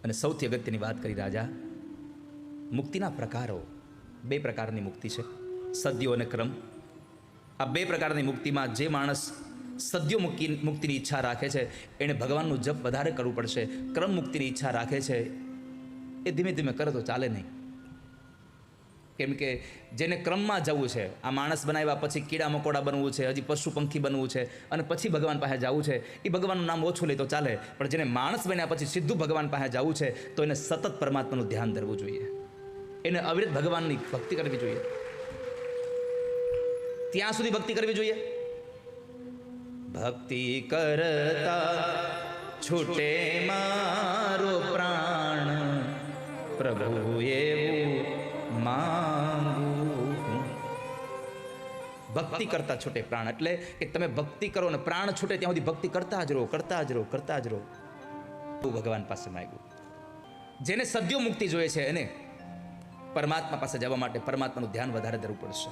અને સૌથી અગત્યની વાત કરી રાજા, મુક્તિના પ્રકારો. 2 પ્રકારની મુક્તિ છે, સદ્યો અને ક્રમ. આ 2 પ્રકારની મુક્તિમાં જે માણસ સદ્યો મુક્તિની ઈચ્છા રાખે છે એણે ભગવાનનું જપ વધારે કરવું પડશે. ક્રમ મુક્તિની ઈચ્છા રાખે છે એ ધીમે ધીમે કરે તો ચાલે નહીં. કેમ કે જેને ક્રમમાં જવું છે, આ માણસ બનાવ્યા પછી કીડા મકોડા બનવું છે, હજી પશુ પંખી બનવું છે અને પછી ભગવાન પાસે જવું છે, એ ભગવાનનું નામ ઓછું લે તો ચાલે. પણ જેને માણસ બન્યા પછી સીધું ભગવાન પાસે જવું છે તો એને સતત પરમાત્માનું ધ્યાન ધરવું જોઈએ, એને અવિરત ભગવાનની ભક્તિ કરવી જોઈએ. ત્યાં સુધી ભક્તિ કરવી જોઈએ. ભક્તિ કરતા છૂટે મારો પ્રાણ, પ્રભુ એવું માંગુ. ભક્તિ કરતા છૂટે પ્રાણ એટલે કે તમે ભક્તિ કરો ને પ્રાણ છૂટે ત્યાં સુધી ભક્તિ કરતા જ રહો, કરતા જ રહો, કરતા જ રહો. ભગવાન પાસે માંગ્યું. જેને સદ્યો મુક્તિ જોઈએ છે એને પરમાત્મા પાસે જવા માટે પરમાત્માનું ધ્યાન વધારે ધરવું પડશે.